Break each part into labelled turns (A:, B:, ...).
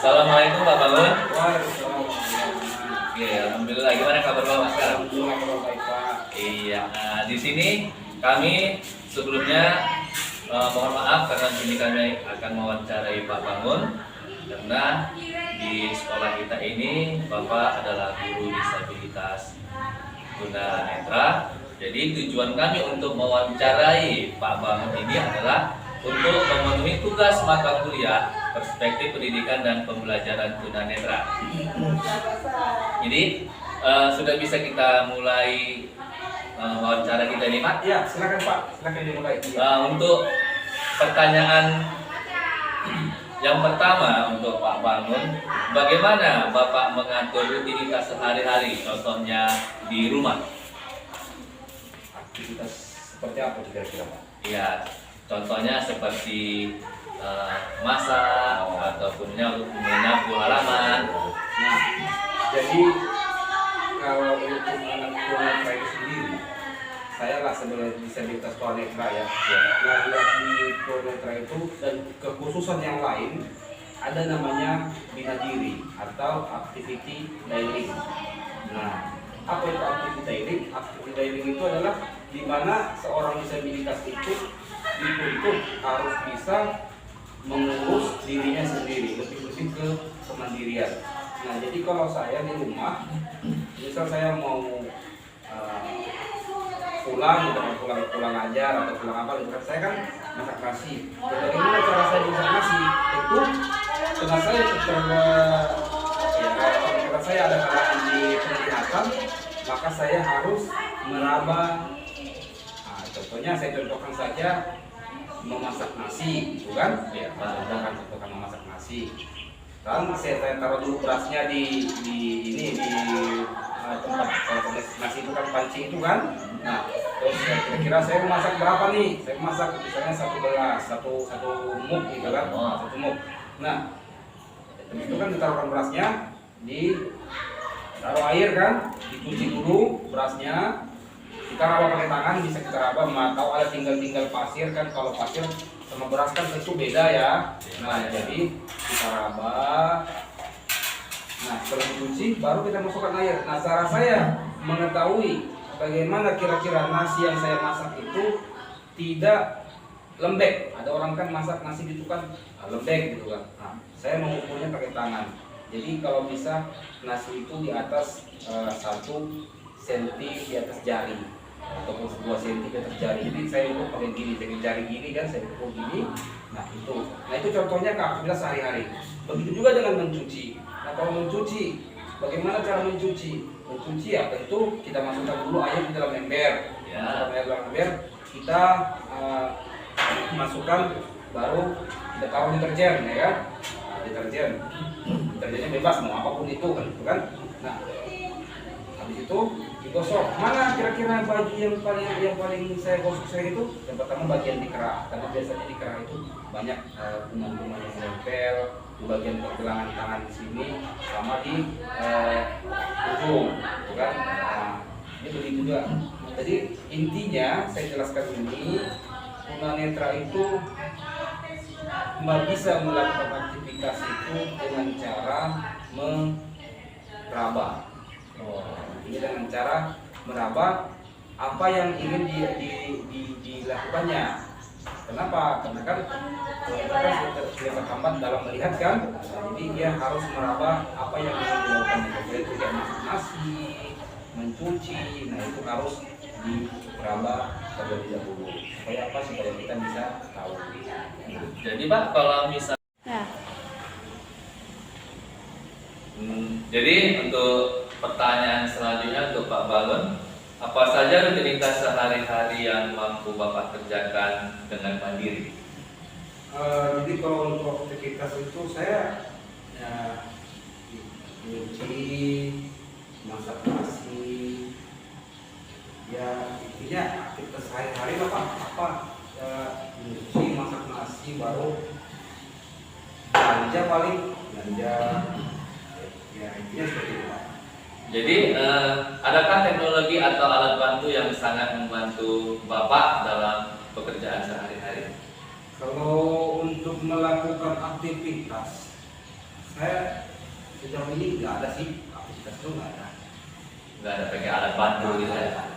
A: Assalamualaikum Pak Bangun.
B: Waalaikumsalam.
A: Oke, alhamdulillah. Gimana kabar Bapak sekarang?
B: Alhamdulillah kabar baik Pak.
A: Iya. Nah, di sini kami sebelumnya mohon maaf karena di sini kami akan mewawancarai Pak Bangun karena di sekolah kita ini Bapak adalah guru disabilitas tunanetra. Jadi tujuan kami untuk mewawancarai Pak Bangun ini adalah untuk memenuhi tugas mata kuliah perspektif pendidikan dan pembelajaran tunanetra. Jadi sudah bisa kita mulai wawancara kita ini, Pak?
B: Ya, silakan Pak, silakan dimulai.
A: Untuk pertanyaan yang pertama untuk Pak Bangun, bagaimana Bapak mengatur rutinitas sehari-hari, contohnya di rumah?
B: Aktivitas seperti apa kira-kira Pak?
A: Ya, contohnya seperti masak ataupun menyapu halaman.
B: Nah, jadi kalau untuk anak tunanetra itu sendiri, saya lah sebenarnya disabilitas tunanetra ya. Nah, di tunanetra itu dan kekhususan yang lain ada namanya bina diri atau activity daily. Nah, apa itu activity daily? Activity daily itu adalah di mana seorang disabilitas itu dituntut harus bisa mengurus dirinya sendiri, lebih ke kemandirian. Nah, jadi kalau saya di rumah, misal saya mau pulang ajar atau pulang apa, gitu kan, saya kan masak nasi. Dan bagaimana cara saya masak nasi? Itu karena saya karena saya ada kelainan di penglihatan, maka saya harus meraba. Nah, contohnya saya contohkan saja memasak nasi, gitu kan? Ya, contohkan memasak nasi. Kan saya taruh dulu berasnya di tempat nasi itu kan panci itu kan. Nah, terus kira-kira saya mau masak berapa nih? Saya masak misalnya satu muk gitu kan, satu muk. Nah, itu kan ditaruhkan berasnya, taruh air kan, dicuci dulu berasnya. Kita raba pakai tangan, bisa kita raba, atau ada tinggal pasir kan. Kalau pasir sama beras kan tentu beda ya. Nah, jadi kita raba. Nah, setelah dicuci baru kita masukkan air. Nah, cara saya mengetahui bagaimana kira-kira nasi yang saya masak itu tidak lembek. Ada orang kan masak nasi itu kan lembek gitu kan. Nah, saya mengukurnya pakai tangan. Jadi kalau bisa nasi itu di atas 1 senti di atas jari ataupun 2 senti di atas jari. Jadi saya ukur pakai gini, dengan jari gini kan saya ukur gini. Nah itu contohnya ke aktivitas sehari-hari. Begitu juga dengan mencuci. Nah, kalau mencuci, bagaimana cara mencuci? Mencuci ya tentu kita masukkan dulu air di dalam ember. Masukkan air dalam ember, kita masukkan, baru kita taruh deterjen ya kan. Deterjennya bebas mau apapun itu kan. Nah, habis itu digosok. Mana kira-kira baju yang paling saya gosok sering itu? Yang pertama bagian di kerah, karena biasanya di kerah itu banyak kuman-kuman yang nempel di bagian pergelangan tangan di sini sama di ujung, gitu kan? Nah, ini begitu juga. Jadi intinya saya jelaskan ini, tunanetra itu bisa melakukan aktivitas itu dengan cara meraba. Ini dengan cara meraba apa yang ingin dilakukannya. Kenapa? Karena kan kita sudah terhambat dalam melihat kan. Jadi dia harus meraba apa yang ingin dilakukannya. Kemudian itu kayak masak nasi, mencuci. Nah, itu harus diraba terlebih dahulu. Supaya apa? Supaya kita bisa tahu.
A: Jadi Pak, kalau misalnya jadi untuk pertanyaan selanjutnya untuk Pak Bangun, apa saja rutinitas sehari-hari yang mampu Bapak kerjakan dengan mandiri?
B: Jadi kalau untuk aktivitas itu saya nyuci, masak nasi, ya intinya aktivitas sehari-hari lah Pak. Nyuci, masak nasi, baru belanja, ya intinya seperti itu Pak.
A: Jadi adakah teknologi atau alat bantu yang sangat membantu Bapak dalam pekerjaan sehari-hari?
B: Kalau untuk melakukan aktivitas Saya sejauh ini nggak ada sih, aktivitas itu nggak ada.
A: Nggak ada pakai alat bantu gitu ya.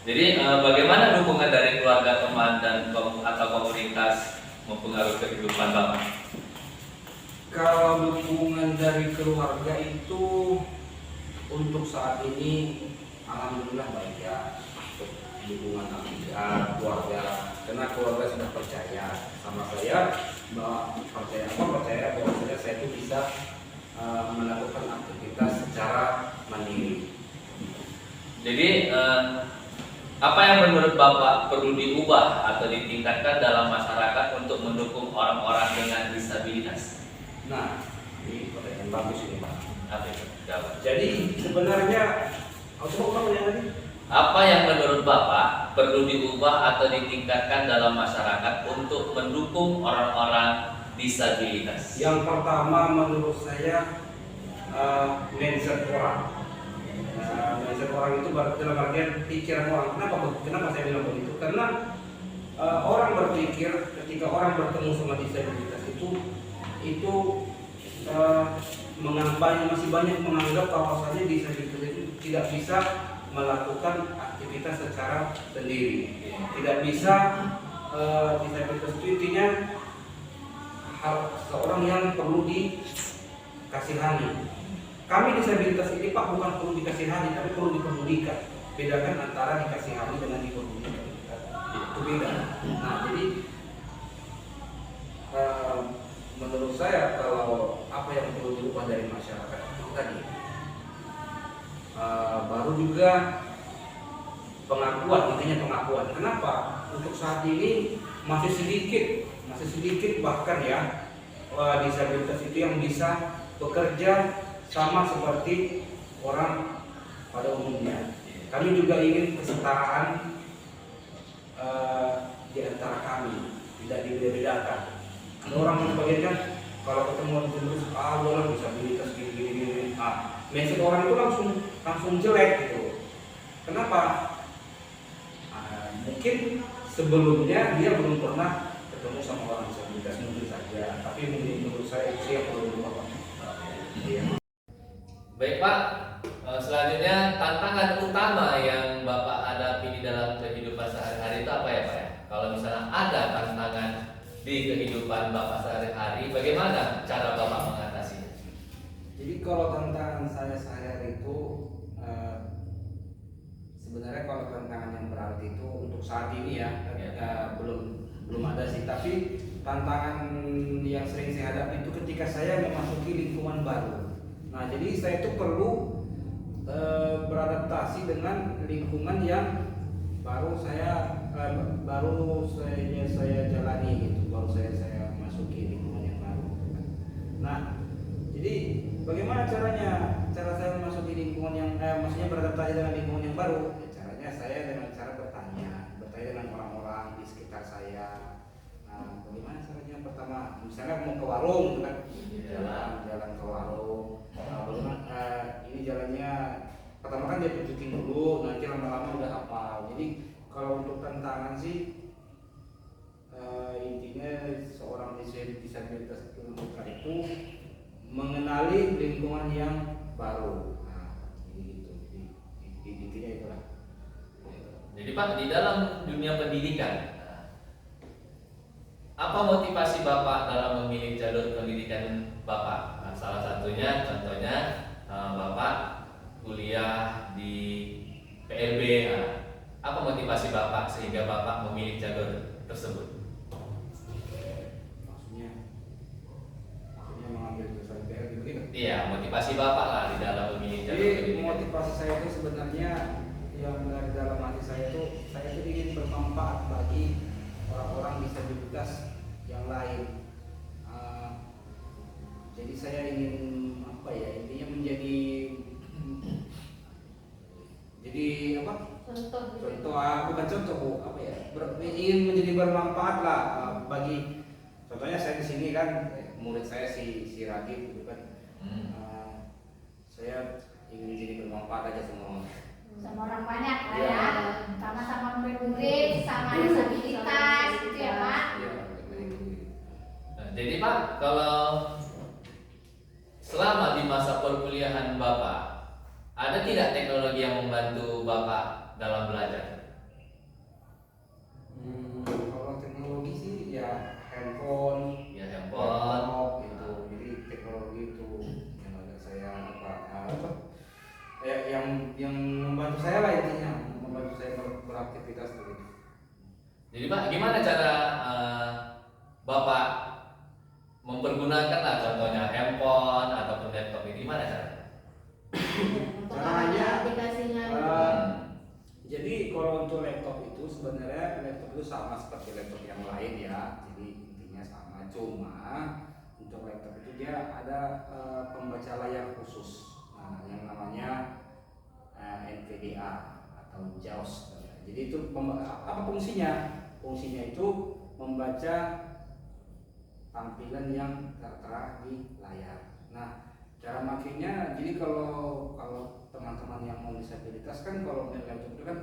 A: Jadi bagaimana dukungan dari keluarga, teman, dan atau komunitas mempengaruhi kehidupan Bapak?
B: Kalau dukungan dari keluarga itu untuk saat ini alhamdulillah baik ya. Untuk dukungan keluarga, karena keluarga sudah percaya sama saya, bahwa percaya bahwa saya itu bisa melakukan aktivitas secara mandiri.
A: Jadi apa yang menurut Bapak perlu diubah atau ditingkatkan dalam masyarakat untuk mendukung orang-orang dengan disabilitas?
B: Nah, ini pertanyaan bagus ini Pak.
A: Apa itu? Jawab.
B: Jadi sebenarnya,
A: Apa yang menurut Bapak perlu diubah atau ditingkatkan dalam masyarakat untuk mendukung orang-orang disabilitas?
B: Yang pertama menurut saya mindset orang. Mindset orang itu dalam artian pikiran orang. Kenapa saya bilang begitu? Karena orang berpikir ketika orang bertemu sama disabilitas itu masih banyak menganggap bahwasanya disabilitas itu tidak bisa melakukan aktivitas secara sendiri, tidak bisa disabilitas itu intinya seorang yang perlu dikasihani. Kami disabilitas ini Pak bukan perlu dikasihani, tapi perlu dipedulikan. Bedakan antara dikasihani dengan dipedulikan, itu beda. Nah jadi menurut saya kalau apa yang perlu diubah dari masyarakat itu tadi, baru juga pengakuan, intinya pengakuan. Kenapa? Untuk saat ini masih sedikit bahkan ya disabilitas itu yang bisa bekerja sama seperti orang pada umumnya. Kami juga ingin kesetaraan di antara kami, tidak dibeda-bedakan. Ada orang yang sebagian kan kalau ketemu terus orang disabilitas gini. Mindset orang itu langsung jelek gitu. Kenapa? Mungkin sebelumnya dia belum pernah ketemu sama orang disabilitas mungkin saja, tapi menurut saya itu yang perlu diubah. Iya.
A: Baik Pak, selanjutnya tantangan utama yang Bapak hadapi di dalam kehidupan sehari-hari itu apa ya Pak ya? Kalau misalnya ada tantangan di kehidupan Bapak sehari-hari, bagaimana cara Bapak mengatasinya?
B: Jadi kalau tantangan saya sehari-hari itu sebenarnya kalau tantangan yang berarti itu untuk saat ini ya, belum ada sih, tapi tantangan yang sering saya hadapi itu ketika saya memasuki lingkungan baru. Nah jadi saya itu perlu beradaptasi dengan lingkungan yang baru saya jalani gitu, baru saya masuki lingkungan yang baru. Nah jadi bagaimana cara saya memasuki lingkungan yang maksudnya beradaptasi dengan lingkungan yang baru? Ya, caranya saya dengan cara bertanya dengan orang-orang di sekitar saya. Nah, bagaimana caranya? Pertama, misalnya mau ke warung, gitu kan? Jalan ke warung. Bagaimana ini jalannya? Pertama kan dia tunjukin dulu, nanti lama-lama udah hafal. Jadi kalau untuk tantangan sih intinya seorang disabilitas itu mengenali lingkungan yang baru. Nah, gitu. Intinya itulah.
A: Jadi Pak, di dalam dunia pendidikan, apa motivasi Bapak dalam memilih jalur pendidikan Bapak? Nah, salah satunya, contohnya Bapak kuliah di PLB. Nah, apa motivasi Bapak sehingga Bapak memilih jalur tersebut?
B: Maksudnya mengambil jurusan PLB begitu?
A: Iya, motivasi Bapak lah di dalam memilih jalur
B: Jadi
A: pendidikan.
B: motivasi saya itu sebenarnya yang dari dalam hati saya itu ingin bermanfaat bagi orang-orang disabilitas yang lain. Jadi saya ingin intinya menjadi ingin menjadi bermanfaat lah bagi, contohnya saya di sini kan murid saya si Ragib gitu kan. Saya ingin jadi bermanfaat aja sama
C: orang banyak lah ya, sama murid-murid, sama disabilitas gitu ya Pak.
A: Nah, jadi Pak, kalau membantu Bapak dalam belajar?
B: Kalau teknologi sih ya handphone,
A: Ya, handphone.
B: laptop gitu. Jadi teknologi itu yang agak saya yang membantu saya lah intinya, membantu saya beraktivitas begitu.
A: Jadi Pak, gimana cara Bapak mempergunakan lah contohnya handphone ataupun laptop ini, gimana caranya?
B: Caranya,
D: aplikasinya.
B: Jadi kalau untuk laptop itu sebenarnya laptop itu sama seperti laptop yang lain ya. Jadi intinya sama, cuma untuk laptop itu dia ada pembaca layar khusus. Nah, yang namanya NVDA atau JAWS. Jadi itu apa fungsinya? Fungsinya itu membaca tampilan yang tertera di layar. Nah, cara makainya, jadi kalau teman-teman yang mau disabilitas kan kalau main laptop itu kan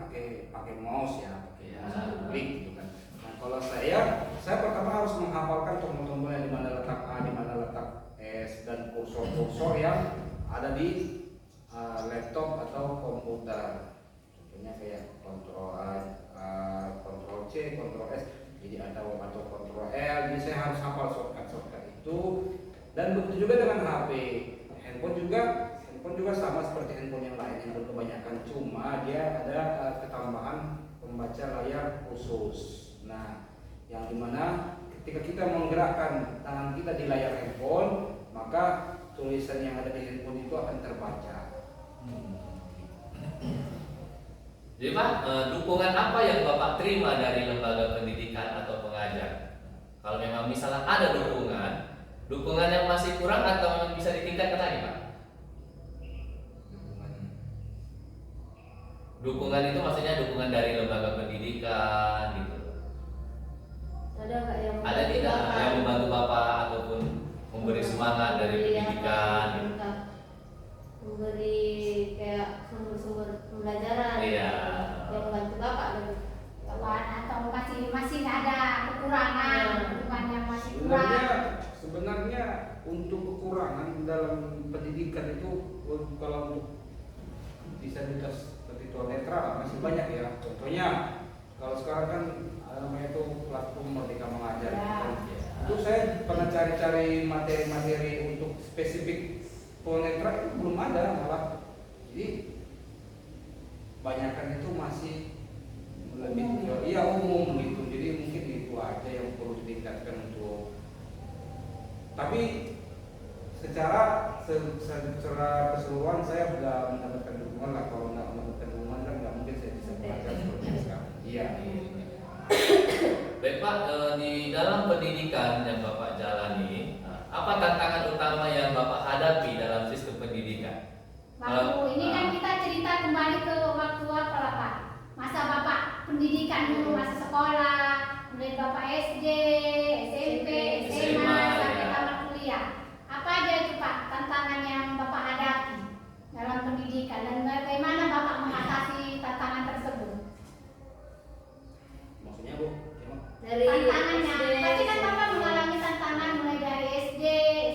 B: pakai mouse ya, pakai mouse klik gitu kan. Nah, kalau saya pertama harus menghafalkan tombol-tombolnya di mana letak A, di mana letak S, dan kursor-kursor yang ada di laptop atau komputer. Contohnya kayak kontrol A, kontrol C, kontrol S, jadi atau kontrol L. Jadi saya harus hafal shortcut itu. Dan begitu juga dengan HP. Handphone juga sama seperti handphone yang lain, handphone kebanyakan, cuma dia ada ketambahan pembaca layar khusus. Nah, yang dimana ketika kita menggerakkan tangan kita di layar handphone, maka tulisan yang ada di handphone itu akan terbaca.
A: Jadi Pak, dukungan apa yang Bapak terima dari lembaga pendidikan atau pengajar? Kalau memang misalnya ada dukungan yang masih kurang atau memang bisa ditingkatkan lagi Pak? Dukungan itu maksudnya dukungan dari lembaga pendidikan gitu.
D: Ada nggak yang
A: Ada tidak yang membantu Bapak ataupun memberi semangat dari pendidikan gitu?
D: Memberi kayak sumber-sumber pembelajaran.
A: Iya.
D: Yang membantu Bapak lebih.
C: atau masih ada kekurangan, dukungan yang masih kurang.
B: Sebenarnya untuk kekurangan dalam pendidikan itu, kalau untuk disabilitas seperti tunanetra masih banyak ya. Contohnya kalau sekarang kan namanya itu platform Merdeka Mengajar.
C: Ya.
B: Itu saya pernah cari-cari materi-materi untuk spesifik tunanetra itu belum ada malah. Jadi banyakan itu masih lebih umum gitu. Jadi mungkin itu aja yang perlu ditingkatkan untuk. Tapi secara keseluruhan saya sudah mendapatkan dukungan lah. Kalau nggak mendapatkan dukungan kan nggak mungkin saya bisa belajar seperti sekarang. Iya.
A: Baik Pak, di dalam pendidikan yang Bapak jalani, apa tantangan utama yang Bapak hadapi dalam sistem pendidikan?
C: Ini kan kita cerita kembali ke waktu apa lah Pak? Masa Bapak pendidikan dulu, masa sekolah, mulai Bapak SD, SMP, SMA, sampai tamat kuliah. Apa aja itu Pak tantangan yang Bapak hadapi dalam pendidikan dan bagaimana Bapak mengatasi tantangan tersebut?
B: Maksudnya Bu?
D: Dari
C: Tantangannya,
D: SD,
C: pasti kan Bapak mengalami tantangan mulai dari SD,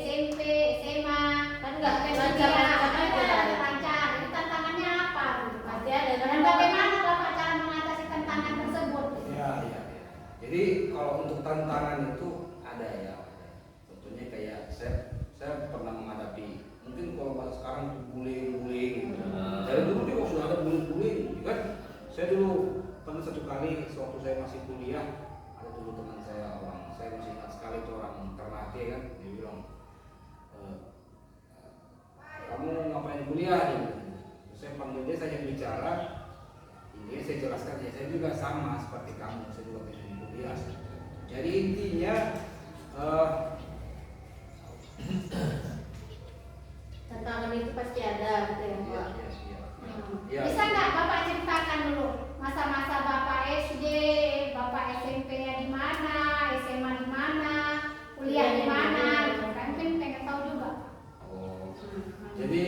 C: SMP, SMA,
D: kan nggak kayak
C: lancar,
D: lancar.
C: lancar. Itu tantangannya apa?
D: Pasti ada.
C: Dan bagaimana Bapak cara mengatasi tantangan tersebut?
B: Iya. Jadi kalau untuk tantangan itu ada ya. Contohnya kayak saya pernah menghadapi, mungkin kalau bahasa sekarang itu bullying gitu. Dari dulu juga sudah ada bullying kan. Saya dulu pernah satu kali sewaktu saya masih kuliah, ada dulu teman saya, saya masih ingat sekali itu orang Ternate kan, dia bilang, kamu ngapain kuliah? Terus saya panggil dia, saya bicara, ini saya jelaskan ya, saya juga sama seperti kamu, saya juga pengen kuliah. Jadi intinya
D: tantangan itu pasti ada gitu ya Pak.
B: Iya.
C: Bisa nggak Bapak ceritakan dulu masa-masa Bapak SD, Bapak SMP-nya di mana, SMA di mana, kuliah di mana, gitu kan? Pengen tahu juga.
B: Jadi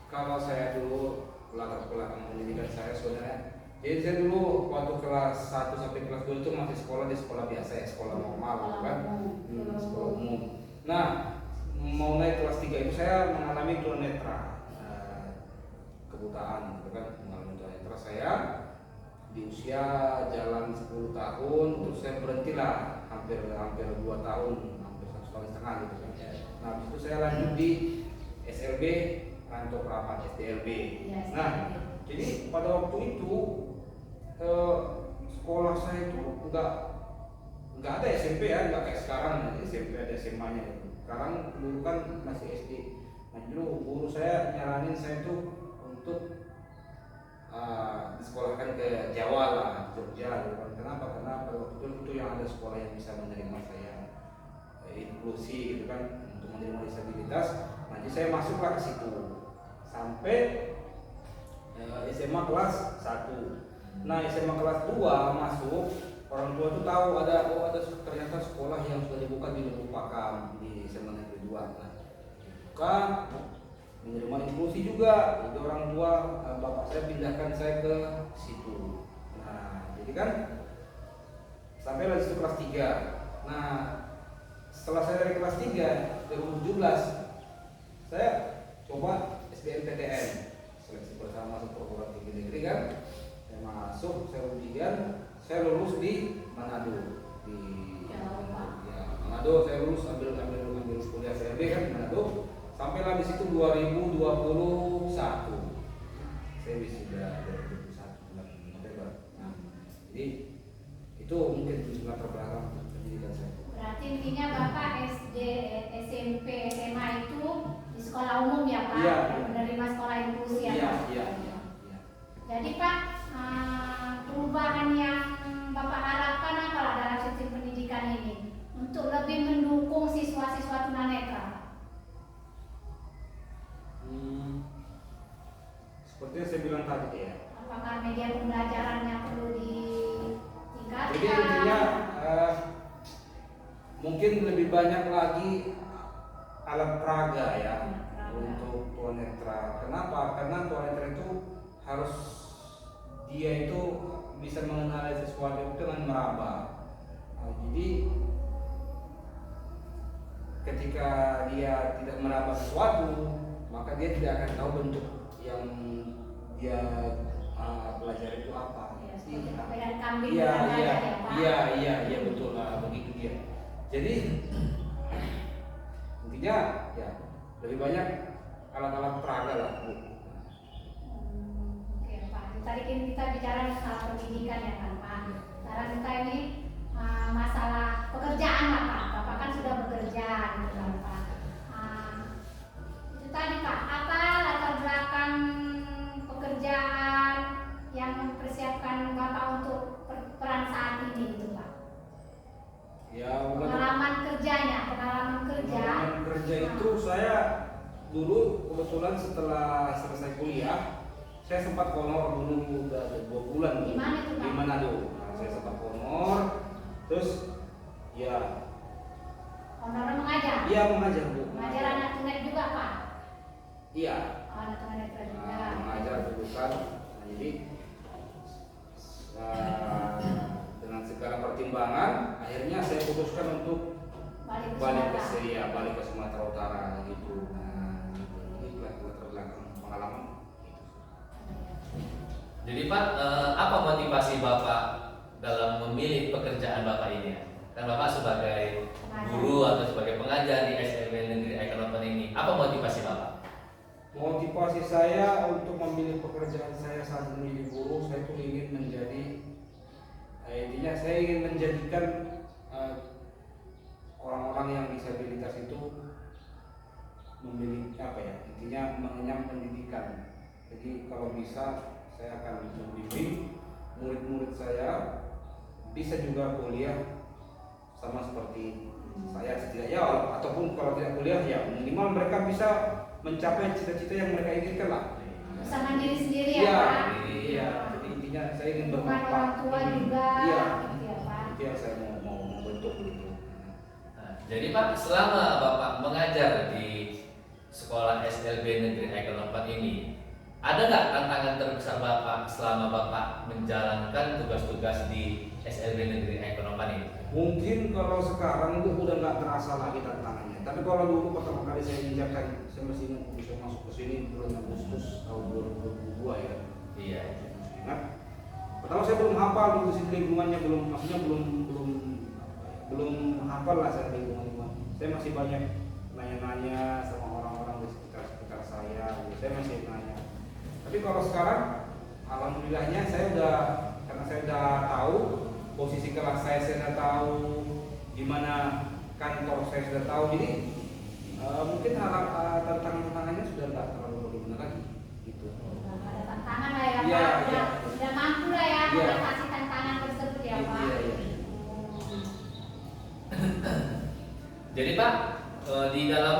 B: kalau saya dulu latar belakang pendidikan saya sebenarnya, jadi saya dulu waktu kelas 1 sampai kelas 2 itu masih sekolah di sekolah biasa ya, sekolah normal kan, sekolah umum. Nah, mau naik kelas 3 itu saya mengalami tunanetra. kebutaan gitu kan, mengalami tunanetra. Saya di usia jalan 10 tahun terus saya berhentilah hampir 2 tahun, hampir 1,5 tahun gitu kan. Nah habis itu saya lanjut di SLB Ranto Prapat SDLB.
C: Iya,
B: Nah
C: SDLB.
B: jadi pada waktu itu sekolah saya itu nggak ada SMP ya, nggak kayak sekarang SMP ada SMA-nya gitu. Sekarang dulu kan masih SD. Nah dulu guru saya nyaranin saya tuh untuk disekolahkan ke Jawa lah, Jogja gitu kan. Kenapa? Karena pada waktu itu yang ada sekolah yang bisa menerima saya inklusi gitu kan, untuk menerima disabilitas. Nanti saya masuklah ke situ sampai SMA kelas 1. Nah SMA kelas 2 masuk, orang tua tuh tahu ada ternyata sekolah yang sudah dibuka di Lubukakam di SMA Negeri 2. Nah dibuka, menerima inklusi juga, jadi orang tua bapak saya pindahkan saya ke situ. Nah jadi kan sampai lagi itu kelas 3. Nah setelah saya dari kelas 3 2017 saya coba SBMPTN, seleksi bersama masuk perguruan tinggi negeri kan. Saya masuk, saya ujian, saya lulus di Manado, di Manado saya lulus ambil kuliah SLB kan di Manado. Sampailah di situ 2021 saya wisuda 2021 bulan November. Nah, jadi itu mungkin latar belakang pendidikan saya.
C: Berarti intinya Bapak SD, SMP, SMA itu di sekolah umum ya Pak?
B: Iya.
C: Menerima sekolah inklusi ya
B: Iya,
C: Pak?
B: iya.
C: Jadi Pak, perubahan yang Bapak harapkan apa dalam sistem pendidikan ini untuk lebih mendukung siswa-siswa tunanetra?
B: Seperti yang saya bilang tadi ya.
C: Apakah media pembelajarannya perlu ditingkatkan?
B: Jadi intinya mungkin lebih banyak lagi alat peraga ya untuk tunanetra. Kenapa? Karena tunanetra itu harus dia itu bisa mengenali sesuatu itu dengan meraba. Nah, jadi ketika dia tidak meraba sesuatu, maka dia tidak akan tahu bentuk yang dia pelajari itu apa.
C: Ya, seperti perbedaan kambing
B: Iya,
C: dan
B: iya,
C: gajah ya Pak?
B: iya betul lah, begitu dia. Jadi intinya ya lebih banyak alat-alat peraga lah Bu.
C: Oke Pak, tadi kan kita bicara masalah pendidikan ya kan Pak. Sekarang kita ini masalah pekerjaan lah Pak. Bapak kan sudah bekerja gitu kan Pak. Itu tadi Pak, apa latar belakang pekerjaan yang mempersiapkan Bapak untuk peran saat ini gitu Pak?
B: Ya,
C: Pengalaman kerjanya, pengalaman kerja.
B: pengalaman kerja itu saya dulu kebetulan setelah selesai kuliah saya sempat honor dulu udah 2 bulan
C: Di mana itu, Pak?
B: di Manado. Nah, saya sempat honor, terus ya
C: Honorer mengajar.
B: iya mengajar Bu.
C: Mengajar anak tunanetra juga Pak.
B: Iya.
C: Oh, anak tunanetra juga.
B: Mengajar dulu kan. Nah, jadi dengan segala pertimbangan akhirnya saya putuskan untuk balik ke Sumatera Utara gitu. Nah, gitu. Ini latar belakang pengalaman.
A: Jadi Pak, apa motivasi Bapak dalam memilih pekerjaan Bapak ini? Kan Bapak sebagai guru atau sebagai pengajar di SLB Negeri Icon Open ini, apa motivasi Bapak?
B: Motivasi saya untuk memilih pekerjaan saya saat menjadi guru, saya tuh ingin menjadi intinya saya ingin menjadikan orang-orang yang disabilitas itu memiliki apa ya, intinya mengenyam pendidikan. Jadi kalau bisa saya akan membimbing murid-murid saya bisa juga kuliah sama seperti saya setidaknya, ataupun kalau tidak kuliah ya minimal mereka bisa mencapai cita-cita yang mereka inginkan lah.
C: Bisa mandiri sendiri ya
B: Iya,
C: Pak?
B: iya. Jadi intinya saya ingin
C: Bukan
B: bermanfaat.
C: orang tua juga.
B: Iya.
C: Gitu ya Pak?
B: Itu yang saya mau membentuk gitu.
A: Nah, jadi Pak, selama Bapak mengajar di sekolah SLB Negeri Icon Open ini, ada nggak tantangan terbesar Bapak selama Bapak menjalankan tugas-tugas di SLB Negeri Icon Open ini?
B: Mungkin kalau sekarang itu udah nggak terasa lagi tantangannya. Tapi kalau dulu pertama kali saya menginjakkan saya masih ingat bisa masuk ke sini bulan Agustus tahun 2022 ya.
A: Iya.
B: Ingat? Pertama saya belum hafal di situ lingkungannya, maksudnya belum hafal lah saya lingkungan. Saya masih banyak nanya-nanya sama orang-orang di sekitar saya. Saya masih nanya. Tapi kalau sekarang, alhamdulillahnya karena saya udah tahu posisi kelas saya sudah tahu, di mana kantor saya sudah tahu, jadi mungkin tantangannya sudah tidak terlalu berguna lagi. Gitu.
C: Ada tantangan lah ya
B: Iya,
C: Pak,
B: iya.
C: udah mampu lah ya
B: Iya.
C: mengatasi tantangan tersebut ya Pak.
B: Iya, iya.
A: Jadi Pak, di dalam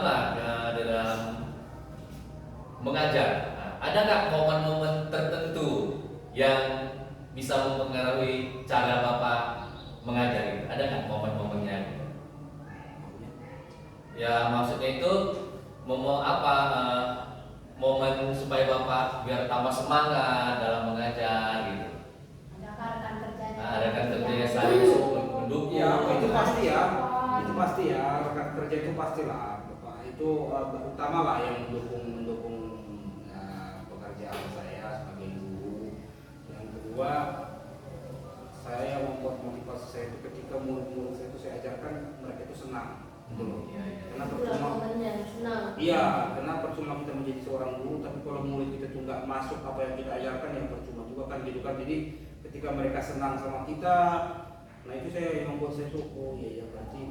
A: mengajar, ada nggak momen-momen tertentu yang bisa mempengaruhi cara Bapak mengajar? Ada nggak momen-momennya? Ya maksudnya itu momen supaya Bapak biar tambah semangat dalam mengajar gitu.
C: Ada rekan kerjanya.
A: Ada kan kerjanya saling mendukung.
B: Ya, itu pasti ya. Itu pasti ya, rekan kerja itu pastilah. Bapak itu utama lah yang mendukung pekerjaan saya sebagai guru. Yang kedua, saya membuat motivasi saya itu ketika murid-murid saya itu saya ajarkan, mereka itu senang. Gitu loh.
A: Iya, iya.
B: Karena
D: Itulah
B: percuma.
D: momennya, senang.
B: Iya, karena percuma kita menjadi seorang guru, tapi kalau murid kita tuh nggak masuk apa yang kita ajarkan, ya percuma juga kan gitu kan. Jadi ketika mereka senang sama kita, nah itu saya yang membuat saya tuh, oh iya ya berarti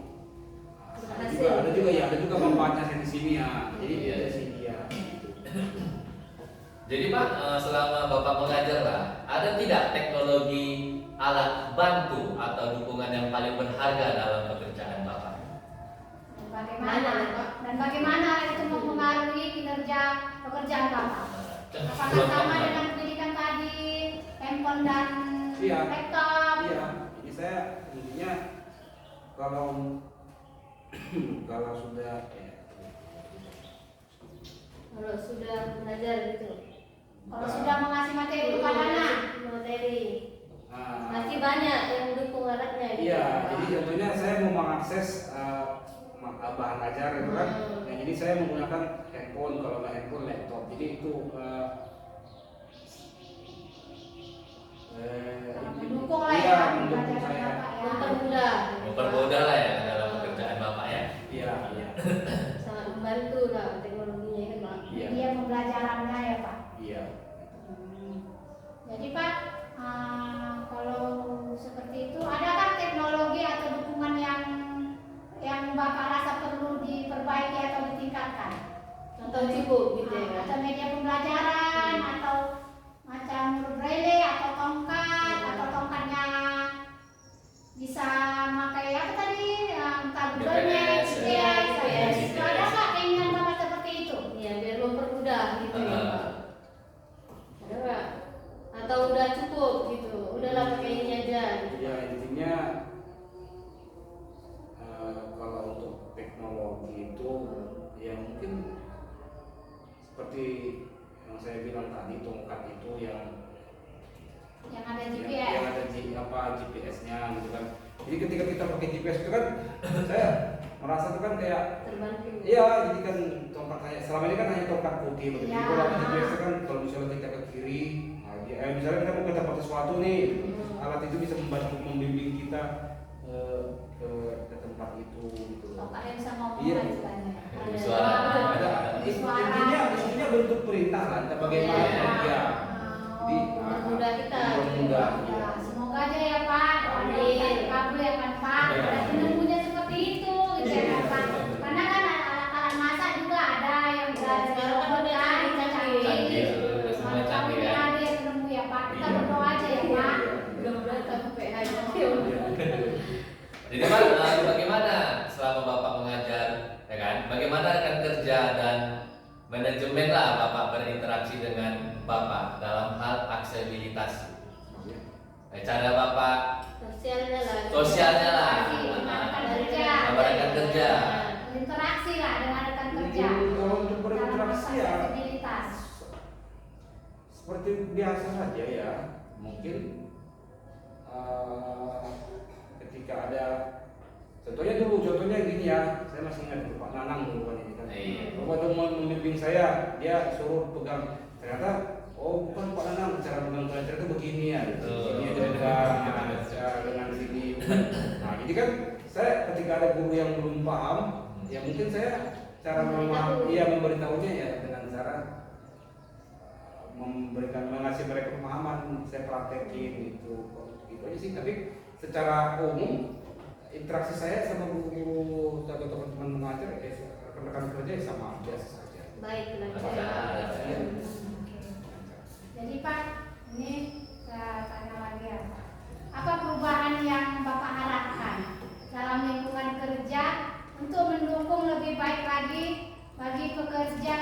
B: ada juga manfaatnya saya di sini ya. Jadi
A: Iya.
B: itu sih dia. Gitu.
A: Jadi Pak, selama Bapak mengajar lah, ada tidak teknologi alat bantu atau dukungan yang paling berharga dalam pekerjaan Bapak?
C: Dan bagaimana itu mempengaruhi kinerja pekerjaan Bapak? Apakah sama dengan pendidikan tadi, handphone dan
B: Iya.
C: laptop?
B: Iya, jadi saya intinya kalau sudah
D: Kalau sudah belajar gitu.
C: Kalau sudah mengasih materi kepada anak,
D: Materi.
B: ah,
D: Masih banyak yang mendukung anaknya gitu.
B: iya, jadi contohnya saya mau mengakses bahan ajar gitu kan. Nah, jadi saya menggunakan handphone, kalau nggak handphone laptop. Jadi itu
C: mendukung lah
B: iya,
C: ya
B: mendukung
C: pembelajaran
B: saya.
C: Bapak ya.
D: Mempermudah.
A: Mempermudah lah ya dalam pekerjaan Bapak ya.
B: Iya, iya.
D: Sangat membantu lah teknologinya kan Pak.
B: Iya.
C: Dia pembelajarannya ya Pak.
B: Iya.
C: Jadi Pak, kalau seperti itu, adakah teknologi atau dukungan yang Bapak rasa perlu diperbaiki atau ditingkatkan?
D: Atau cukup gitu ya.
C: Atau media pembelajaran, atau macam huruf braille, atau tongkat, atau tongkatnya bisa pakai apa tadi? Entah Google Maps,
A: GPS,
C: GPS.
A: GPS.
C: Ada nggak keinginan Bapak seperti itu?
D: Iya, biar mempermudah gitu ya Pak. Ada nggak? Atau udah cukup gitu? Udahlah pakai ini aja. Gitu.
B: Ya intinya kalau untuk teknologi itu ya mungkin seperti yang saya bilang tadi, tongkat itu yang
C: Yang ada
B: yang
C: GPS.
B: ada GPS-nya gitu kan. Jadi ketika kita pakai GPS itu kan saya merasa itu kan kayak
D: Terbantu.
B: iya, jadi kan tongkat selama ini kan hanya tongkat putih begitu.
C: Ya.
B: Kalau pakai GPS itu kan kalau misalnya kita ke kiri, misalnya kita mau ke tempat sesuatu nih, alat itu bisa membantu membimbing kita ke tempat itu gitu.
C: Tongkat yang bisa ngomong
B: Iya.
C: lah istilahnya.
A: Ada suara.
B: Intinya bentuk perintah lah, entah bagaimana
A: Iya.
B: ya. Jadi
D: mempermudah kita.
B: mempermudah.
C: Ya, semoga aja ya Pak,
D: Amin.
C: kabel ya kan Pak,
B: Ya.
C: dan penemunya seperti itu gitu ya kan Pak. Karena kan alat-alat masak juga ada yang
D: Sekarang kan udah canggih.
A: Canggih, udah semua canggih ya.
C: Ada yang penemu ya Pak, kita
A: Iya.
C: berdoa aja ya Pak.
D: Mudah-mudahan sampai aja.
A: Jadi Pak, bagaimana selama Bapak mengajar, ya kan? Bagaimana rekan kerja dan manajemen lah Bapak berinteraksi dengan Bapak dalam hal aksesibilitas? Cara Bapak
D: Sosialnya lah.
C: Dengan rekan kerja.
A: sama rekan kerja.
C: Interaksi lah dengan rekan kerja.
B: Kalau untuk
C: Dalam
B: berinteraksi ya
C: aksesibilitas.
B: seperti biasa saja ya. Mungkin ketika ada contohnya gini ya, saya masih ingat itu Pak Nanang dulu kan ini kan kan.
A: Iya.
B: Waktu mau membimbing saya, dia suruh pegang, ternyata oh bukan Pak Nanang, cara pegang pelajar itu begini ya, ini dengan sini. Nah jadi kan saya ketika ada guru yang belum paham, ya mungkin saya cara memberitahunya ya dengan cara mengasih mereka pemahaman, saya praktekin gitu aja sih. Tapi secara umum interaksi saya sama guru atau teman-teman mengajar, rekan-rekan kerja sama biasa saja.
D: Baik,
A: Lancar.
B: Iya.
C: Jadi Pak, ini saya tanya lagi ya Pak. Apa perubahan yang Bapak harapkan dalam lingkungan kerja untuk mendukung lebih baik lagi bagi pekerja,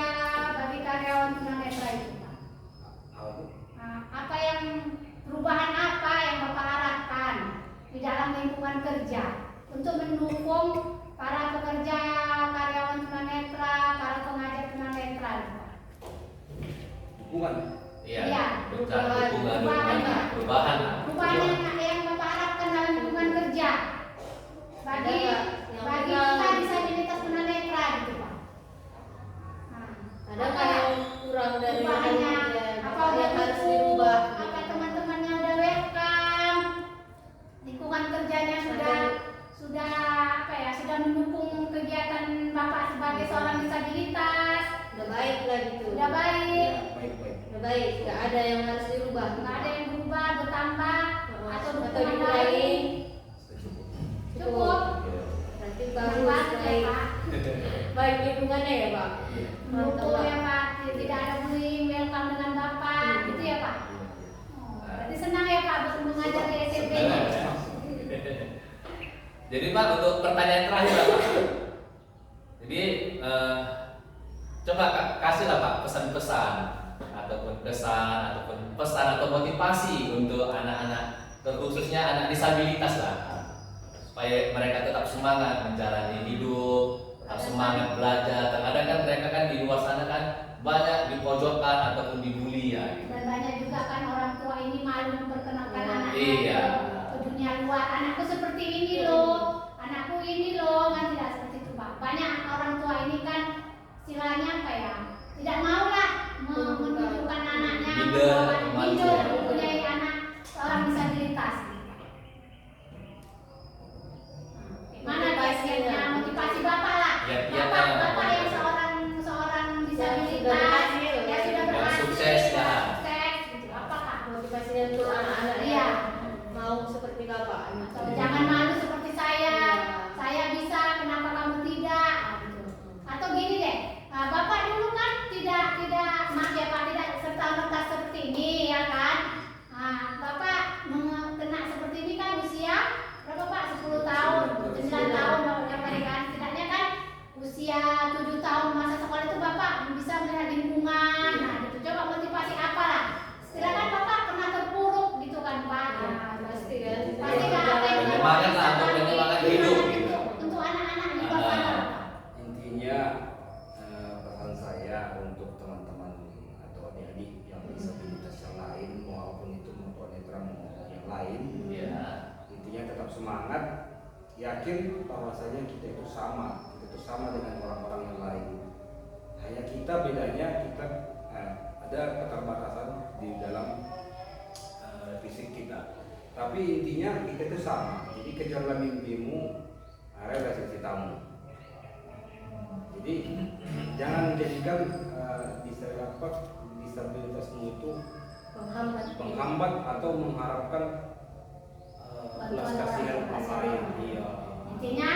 C: bagi karyawan tunanetra itu Pak? Nah, apa yang perubahan apa yang Bapak harapkan di dalam lingkungan kerja untuk mendukung para pekerja, karyawan tunanetra, para pengajar tunanetra itu Pak?
B: Dukungan.
A: Iya.
D: Perubahan.
A: Perubahan.
C: Perubahan yang Bapak harapkan dalam lingkungan kerja bagi kita disabilitas tunanetra gitu Pak. Nah,
D: Adakah yang kurang dari
C: perubahannya? Apa
D: yang harus
C: buku?
D: dirubah?
C: Apa teman-temannya udah welcome? Lingkungan kerjanya sudah apa ya? Sudah mendukung kegiatan Bapak sebagai seorang disabilitas.
D: Udah baik lah gitu.
C: Udah baik.
B: Baik-baik.
D: Udah baik, nggak ada yang harus dirubah.
C: Nggak ada yang berubah, bertambah atau
D: Atau
C: dukungan
D: dikurangi.
C: lain. Cukup.
D: Berarti
C: Yang
D: bagus,
C: bagus ya
D: baik.
C: Pak.
D: Baik lingkungannya ya Pak.
C: Mendukung ya Pak. Tidak ada bullying, welcome dengan Bapak, gitu ya Pak.
B: Iya,
C: Oh, berarti senang ya Pak mengajar di SMP nya.
A: Jadi Pak, untuk pertanyaan terakhir Pak. Jadi coba kasihlah Pak pesan-pesan ataupun kesan ataupun pesan atau motivasi untuk anak-anak, terkhususnya anak disabilitas lah, supaya mereka tetap semangat menjalani hidup, tetap semangat belajar. Terkadang kan mereka kan di luar sana kan banyak dipojokkan ataupun dibully ya. Gitu.
C: Dan banyak juga kan orang tua ini malu memperkenalkan anaknya
A: Iya.
C: ke dunia luar. Anakku seperti ini loh, anakku ini loh, kan tidak seperti itu Pak. Banyak orang tua ini kan istilahnya apa ya? Tidak mau lah menunjukkan anaknya, mempunyai anak seorang disabilitas. Mana biasanya motivasi Bapak lah?
A: Ya,
C: Bapak yang seorang disabilitas, ya sudah berhasil,
A: sukses, ya.
C: sukses, gitu. Apakah
D: Motivasinya untuk anak-anak
C: Iya.
D: mau seperti Bapak.
C: atau jangan malu seperti saya bisa, kenapa kamu tidak? Gitu. Atau gini deh, Bapak dulu kan tidak maaf ya Pak, tidak serta-merta seperti ini ya kan? Bapak kena seperti ini kan usia berapa Pak? 10 tahun, 9 tahun berapa kan? Setidaknya kan usia 7 tahun masa sekolah itu Bapak bisa melihat lingkungan. Nah, gitu. Coba motivasi apa lah? Silakan Bapak pernah terpuruk gitu kan Pak?
D: Pasti kan.
C: Pasti kan apa yang
A: Penyemangat lah, untuk penyemangat hidup gitu.
C: untuk anak-anak di luar sana Pak.
B: Intinya pesan saya untuk teman-teman atau adik-adik yang disabilitas yang lain maupun itu tunanetra yang lain,
A: Iya.
B: intinya tetap semangat, yakin bahwasanya kita itu sama dengan orang-orang yang lain. Hanya kita bedanya kita ada keterbatasan di dalam fisik kita. Tapi intinya kita itu sama. Jadi kejarlah mimpimu, raihlah cita-citamu. Jadi jangan menjadikan disabilitasmu itu penghambat atau mengharapkan belas kasihan orang lain. Iya.
C: Intinya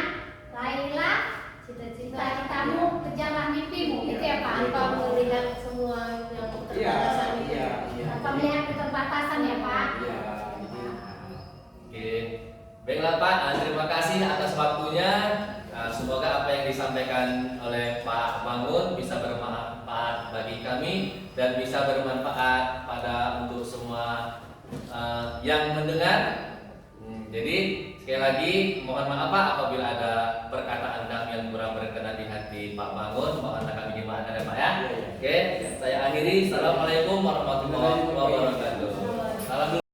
C: raihlah cita-citamu, kejarlah mimpimu, gitu ya Pak.
D: Tanpa melihat semua yang keterbatasan itu.
B: Iya.
C: Tanpa melihat keterbatasan ya Pak.
B: Iya.
A: Oke, baiklah Pak, terima kasih atas waktunya. Semoga apa yang disampaikan oleh Pak Bangun bisa bermanfaat bagi kami dan bisa bermanfaat pada untuk semua yang mendengar. Jadi sekali lagi mohon maaf Pak apabila ada perkataan kami yang kurang berkenan di hati Pak Bangun, mohonlah kami dimaafkan ya Pak ya. Oke, saya akhiri. Assalamualaikum warahmatullahi wabarakatuh. Salam dulu.